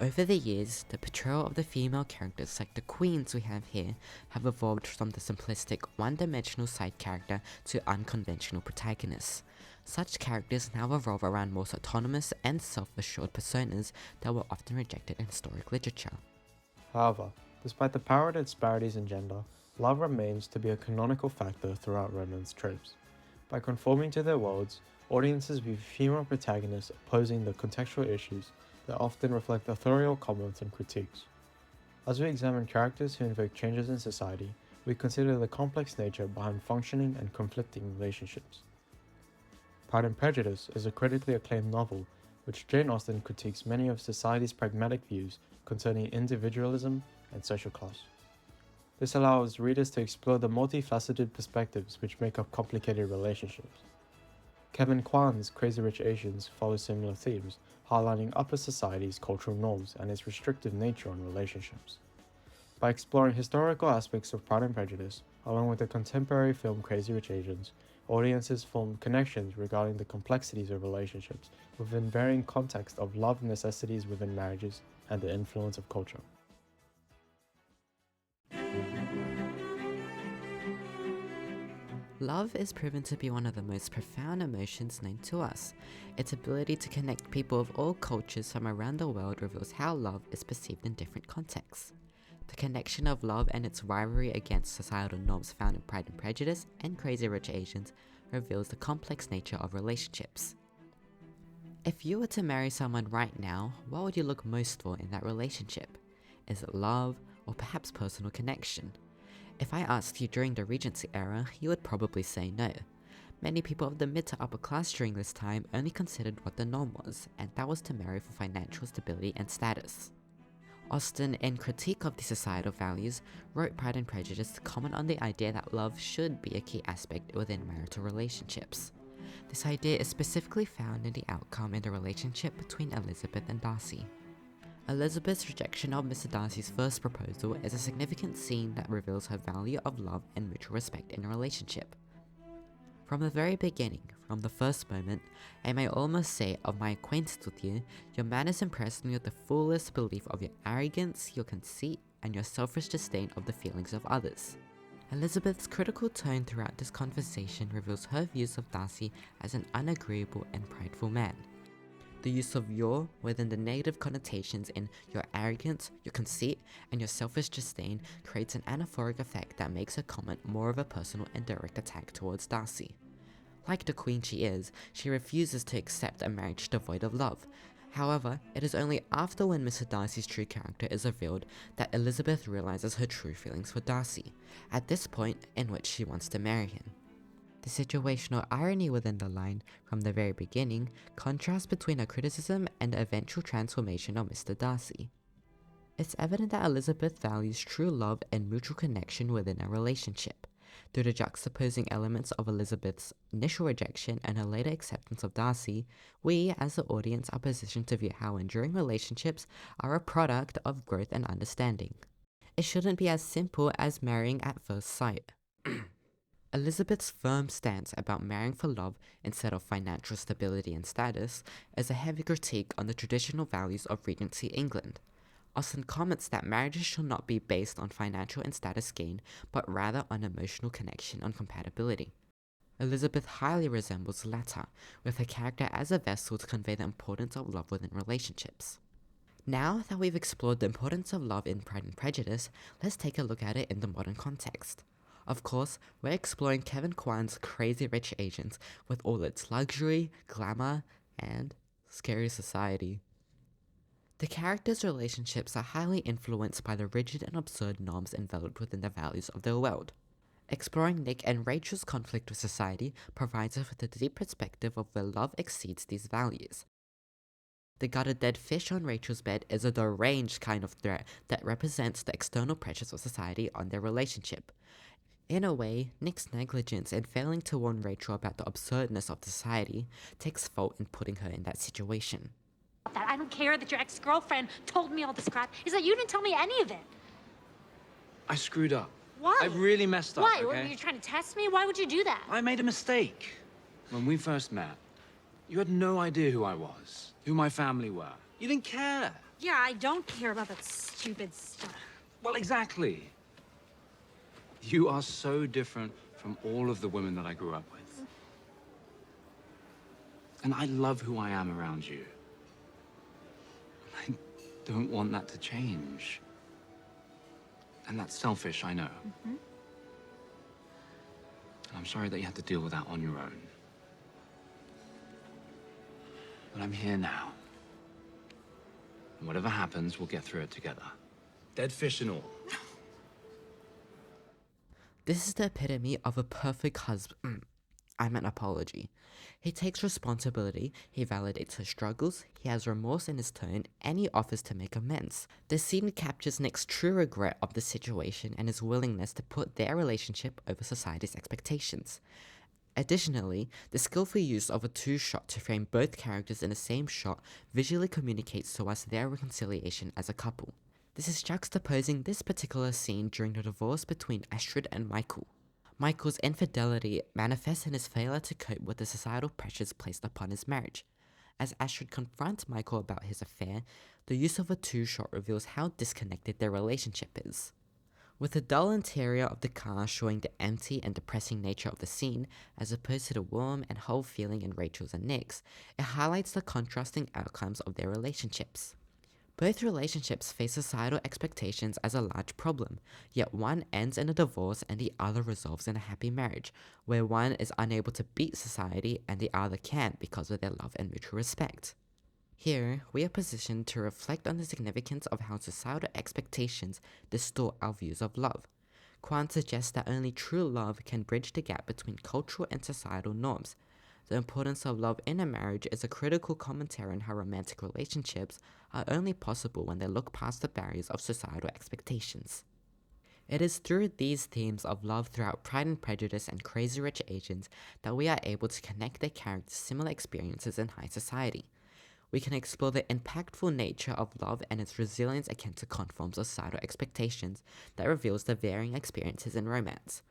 Over the years, the portrayal of the female characters like the queens we have here have evolved from the simplistic, one-dimensional side character to unconventional protagonists. Such characters now revolve around more autonomous and self-assured personas that were often rejected in historic literature. However, despite the power disparities in gender, love remains to be a canonical factor throughout romance tropes. By conforming to their worlds, audiences view female protagonists opposing the contextual issues that often reflect authorial comments and critiques. As we examine characters who invoke changes in society, we consider the complex nature behind functioning and conflicting relationships. Pride and Prejudice is a critically acclaimed novel which Jane Austen critiques many of society's pragmatic views concerning individualism and social class. This allows readers to explore the multifaceted perspectives which make up complicated relationships. Kevin Kwan's Crazy Rich Asians follows similar themes, highlighting upper society's cultural norms and its restrictive nature on relationships. By exploring historical aspects of Pride and Prejudice, along with the contemporary film Crazy Rich Asians, audiences form connections regarding the complexities of relationships within varying contexts of love necessities within marriages and the influence of culture. Love is proven to be one of the most profound emotions known to us. Its ability to connect people of all cultures from around the world reveals how love is perceived in different contexts. The connection of love and its rivalry against societal norms found in Pride and Prejudice and Crazy Rich Asians reveals the complex nature of relationships. If you were to marry someone right now, what would you look most for in that relationship? Is it love, or perhaps personal connection? If I asked you during the Regency era, you would probably say no. Many people of the mid to upper class during this time only considered what the norm was, and that was to marry for financial stability and status. Austen, in critique of the societal values, wrote Pride and Prejudice to comment on the idea that love should be a key aspect within marital relationships. This idea is specifically found in the outcome in the relationship between Elizabeth and Darcy. Elizabeth's rejection of Mr. Darcy's first proposal is a significant scene that reveals her value of love and mutual respect in a relationship. From the very beginning, from the first moment, I may almost say of my acquaintance with you, your manners impressed me with the fullest belief of your arrogance, your conceit, and your selfish disdain of the feelings of others. Elizabeth's critical tone throughout this conversation reveals her views of Darcy as an unagreeable and prideful man. The use of your within the negative connotations in your arrogance, your conceit, and your selfish disdain creates an anaphoric effect that makes her comment more of a personal and direct attack towards Darcy. Like the queen she is, she refuses to accept a marriage devoid of love. However, it is only after when Mr. Darcy's true character is revealed that Elizabeth realizes her true feelings for Darcy, at this point in which she wants to marry him. The situational irony within the line, from the very beginning, contrasts between her criticism and the eventual transformation of Mr. Darcy. It's evident that Elizabeth values true love and mutual connection within a relationship. Through the juxtaposing elements of Elizabeth's initial rejection and her later acceptance of Darcy, we, as the audience, are positioned to view how enduring relationships are a product of growth and understanding. It shouldn't be as simple as marrying at first sight. Elizabeth's firm stance about marrying for love instead of financial stability and status is a heavy critique on the traditional values of Regency England. Austen comments that marriages should not be based on financial and status gain, but rather on emotional connection and compatibility. Elizabeth highly resembles the latter, with her character as a vessel to convey the importance of love within relationships. Now that we've explored the importance of love in Pride and Prejudice, let's take a look at it in the modern context. Of course, we're exploring Kevin Kwan's Crazy Rich Asians with all its luxury, glamour, and scary society. The characters' relationships are highly influenced by the rigid and absurd norms enveloped within the values of their world. Exploring Nick and Rachel's conflict with society provides us with a deep perspective of where love exceeds these values. The gutted dead fish on Rachel's bed is a deranged kind of threat that represents the external pressures of society on their relationship. In a way, Nick's negligence in failing to warn Rachel about the absurdness of society takes fault in putting her in that situation. That I don't care that your ex-girlfriend told me all this crap. Is that you didn't tell me any of it? I screwed up. Why? I really messed up, Why? okay? Were you trying to test me? Why would you do that? I made a mistake. When we first met, you had no idea who I was. who my family were. You didn't care. Yeah, I don't care about that stupid stuff. Well, exactly. You are so different from all of the women that I grew up with. And I love who I am around you. I don't want that to change. And that's selfish, I know. Mm-hmm. And I'm sorry that you had to deal with that on your own. But I'm here now. And whatever happens, we'll get through it together. Dead fish and all. This is the epitome of a perfect husband. I meant apology. He takes responsibility, he validates her struggles, he has remorse in his tone, and he offers to make amends. The scene captures Nick's true regret of the situation and his willingness to put their relationship over society's expectations. Additionally, the skillful use of a two-shot to frame both characters in the same shot visually communicates to us their reconciliation as a couple. This is juxtaposing this particular scene during the divorce between Astrid and Michael. Michael's infidelity manifests in his failure to cope with the societal pressures placed upon his marriage. As Astrid confronts Michael about his affair, the use of a two-shot reveals how disconnected their relationship is. With the dull interior of the car showing the empty and depressing nature of the scene, as opposed to the warm and whole feeling in Rachel's and Nick's, it highlights the contrasting outcomes of their relationships. Both relationships face societal expectations as a large problem, yet one ends in a divorce and the other resolves in a happy marriage, where one is unable to beat society and the other can because of their love and mutual respect. Here, we are positioned to reflect on the significance of how societal expectations distort our views of love. Kwan suggests that only true love can bridge the gap between cultural and societal norms. The importance of love in a marriage is a critical commentary on how romantic relationships are only possible when they look past the barriers of societal expectations. It is through these themes of love throughout Pride and Prejudice and Crazy Rich Asians that we are able to connect their characters' similar experiences in high society. We can explore the impactful nature of love and its resilience against the conforms of societal expectations that reveals the varying experiences in romance.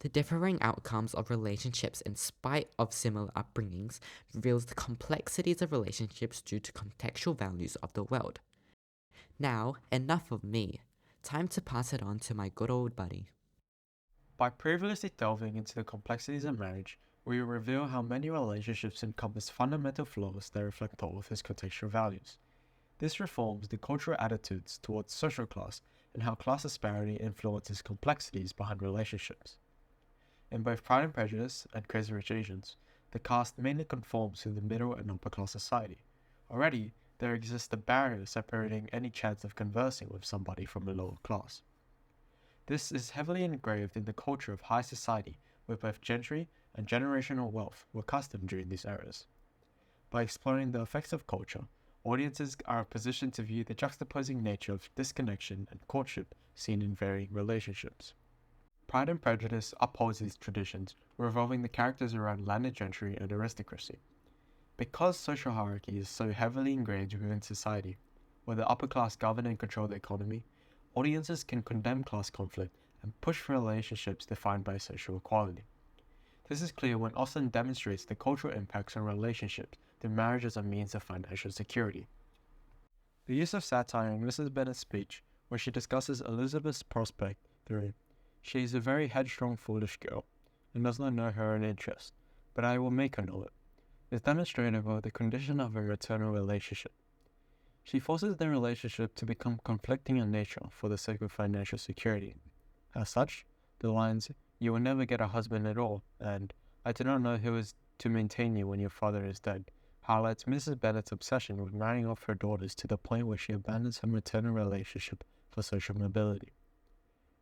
The differing outcomes of relationships in spite of similar upbringings reveals the complexities of relationships due to contextual values of the world. Now, enough of me. Time to pass it on to my good old buddy. By previously delving into the complexities of marriage, we will reveal how many relationships encompass fundamental flaws that reflect all of his contextual values. This reforms the cultural attitudes towards social class and how class disparity influences complexities behind relationships. In both Pride and Prejudice and Crazy Rich Asians, the cast mainly conforms to the middle and upper class society. Already, there exists a barrier separating any chance of conversing with somebody from a lower class. This is heavily engraved in the culture of high society, where both gentry and generational wealth were custom during these eras. By exploring the effects of culture, audiences are positioned to view the juxtaposing nature of disconnection and courtship seen in varying relationships. Pride and Prejudice upholds these traditions, revolving the characters around landed gentry and aristocracy. Because social hierarchy is so heavily ingrained within society, where the upper class govern and control the economy, audiences can condemn class conflict and push for relationships defined by social equality. This is clear when Austen demonstrates the cultural impacts on relationships through marriage as a means of financial security. The use of satire in Mrs. Bennet's speech, where she discusses Elizabeth's prospect through, "She is a very headstrong, foolish girl, and does not know her own interest, but I will make her know it," is demonstrative of the condition of a maternal relationship. She forces the relationship to become conflicting in nature for the sake of financial security. As such, the lines, "You will never get a husband at all," and "I do not know who is to maintain you when your father is dead," highlights Mrs. Bennet's obsession with marrying off her daughters to the point where she abandons her maternal relationship for social mobility.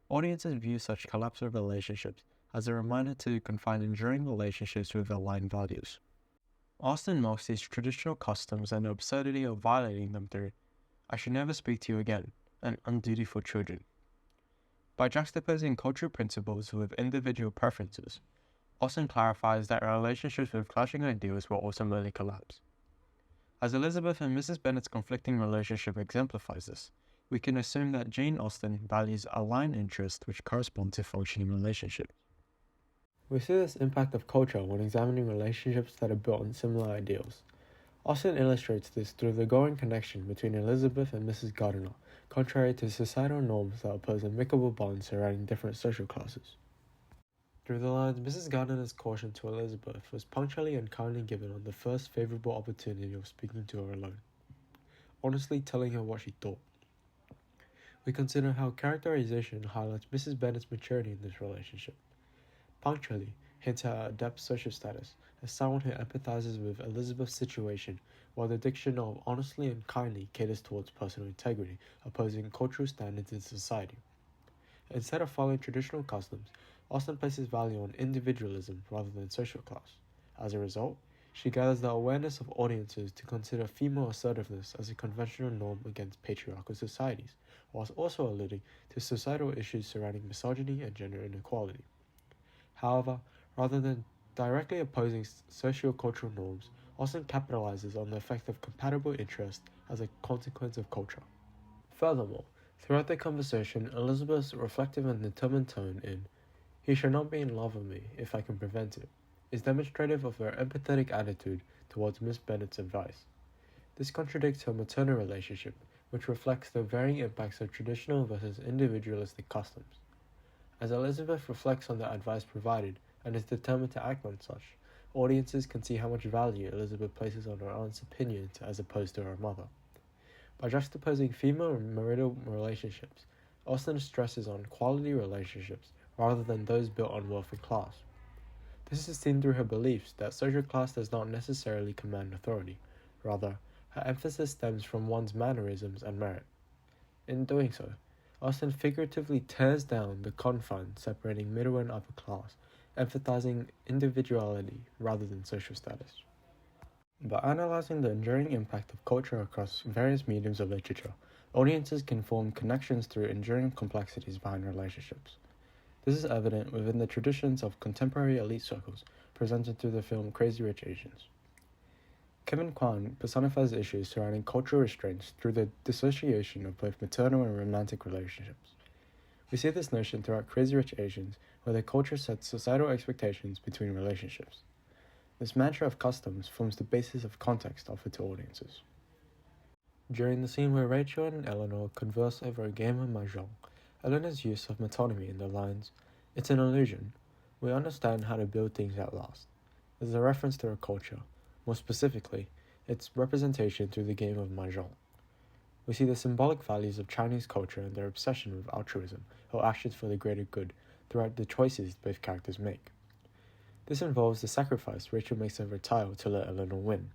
Audiences view such collapse of relationships as a reminder to confine enduring relationships with aligned values. Austen mocks these traditional customs and the absurdity of violating them through, "I should never speak to you again," and "undutiful children." By juxtaposing cultural principles with individual preferences, Austen clarifies that relationships with clashing ideals will ultimately collapse. As Elizabeth and Mrs. Bennet's conflicting relationship exemplifies this, we can assume that Jane Austen values aligned interests which correspond to functioning relationships. We see this impact of culture when examining relationships that are built on similar ideals. Austen illustrates this through the growing connection between Elizabeth and Mrs. Gardiner, contrary to societal norms that oppose amicable bonds surrounding different social classes. Through the lines, Mrs. Gardiner's caution to Elizabeth was punctually and kindly given on the first favourable opportunity of speaking to her alone, honestly telling her what she thought. We consider how characterization highlights Mrs. Bennet's maturity in this relationship. Punctually hints at her adept social status as someone who empathizes with Elizabeth's situation, while the diction of honestly and kindly caters towards personal integrity, opposing cultural standards in society. Instead of following traditional customs, Austen places value on individualism rather than social class. As a result, she gathers the awareness of audiences to consider female assertiveness as a conventional norm against patriarchal societies, whilst also alluding to societal issues surrounding misogyny and gender inequality. However, rather than directly opposing socio-cultural norms, Austen capitalizes on the effect of compatible interest as a consequence of culture. Furthermore, throughout the conversation, Elizabeth's reflective and determined tone in "he shall not be in love with me if I can prevent it" is demonstrative of her empathetic attitude towards Miss Bennet's advice. This contradicts her maternal relationship, which reflects the varying impacts of traditional versus individualistic customs. As Elizabeth reflects on the advice provided and is determined to act on such, audiences can see how much value Elizabeth places on her aunt's opinions as opposed to her mother. By juxtaposing female and marital relationships, Austen stresses on quality relationships rather than those built on wealth and class. This is seen through her beliefs that social class does not necessarily command authority. Rather, her emphasis stems from one's mannerisms and merit. In doing so, Austen figuratively tears down the confines separating middle and upper class, emphasizing individuality rather than social status. By analyzing the enduring impact of culture across various mediums of literature, audiences can form connections through enduring complexities behind relationships. This is evident within the traditions of contemporary elite circles presented through the film Crazy Rich Asians. Kevin Kwan personifies issues surrounding cultural restraints through the dissociation of both maternal and romantic relationships. We see this notion throughout Crazy Rich Asians, where the culture sets societal expectations between relationships. This mantra of customs forms the basis of context offered to audiences. During the scene where Rachel and Eleanor converse over a game of mahjong, Eleanor's use of metonymy in the lines, "It's an illusion. We understand how to build things that last," is a reference to her culture, more specifically, its representation through the game of mahjong. We see the symbolic values of Chinese culture and their obsession with altruism, or actions for the greater good, throughout the choices both characters make. This involves the sacrifice Rachel makes of her tile to let Eleanor win.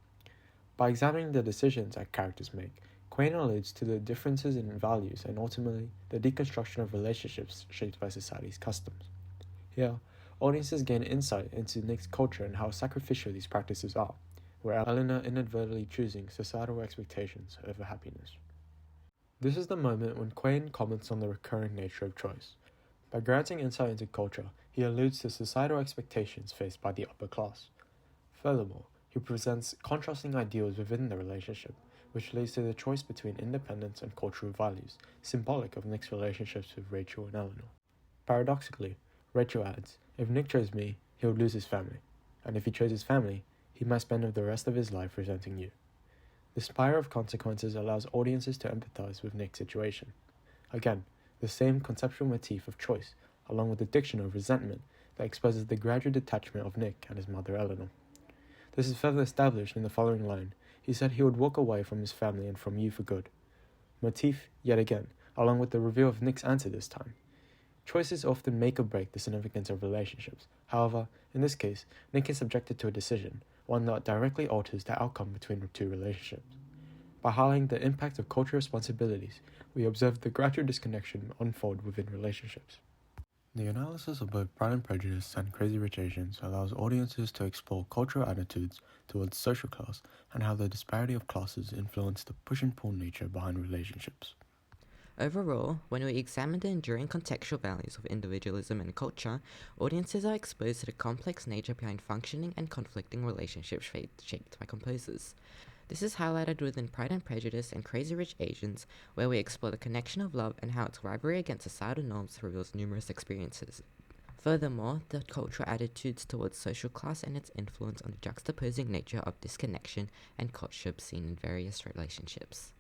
By examining the decisions our characters make, Quain alludes to the differences in values and ultimately the deconstruction of relationships shaped by society's customs. Here, audiences gain insight into Nick's culture and how sacrificial these practices are, where Eleanor inadvertently choosing societal expectations over happiness. This is the moment when Quain comments on the recurring nature of choice. By granting insight into culture, he alludes to societal expectations faced by the upper class. Furthermore, he presents contrasting ideals within the relationship, which leads to the choice between independence and cultural values, symbolic of Nick's relationships with Rachel and Eleanor. Paradoxically, Rachel adds, "If Nick chose me, he would lose his family, and if he chose his family, he might spend the rest of his life resenting you." The spire of consequences allows audiences to empathize with Nick's situation. Again, the same conceptual motif of choice, along with the diction of resentment, that exposes the gradual detachment of Nick and his mother Eleanor. This is further established in the following line: "He said he would walk away from his family and from you for good." Motif, yet again, along with the reveal of Nick's answer this time. Choices often make or break the significance of relationships. However, in this case, Nick is subjected to a decision, one that directly alters the outcome between the two relationships. By highlighting the impact of cultural responsibilities, we observe the gradual disconnection unfold within relationships. The analysis of both Pride and Prejudice and Crazy Rich Asians allows audiences to explore cultural attitudes towards social class and how the disparity of classes influence the push and pull nature behind relationships. Overall, when we examine the enduring contextual values of individualism and culture, audiences are exposed to the complex nature behind functioning and conflicting relationships shaped by composers. This is highlighted within Pride and Prejudice and Crazy Rich Asians, where we explore the connection of love and how its rivalry against societal norms reveals numerous experiences. Furthermore, the cultural attitudes towards social class and its influence on the juxtaposing nature of disconnection and courtship seen in various relationships.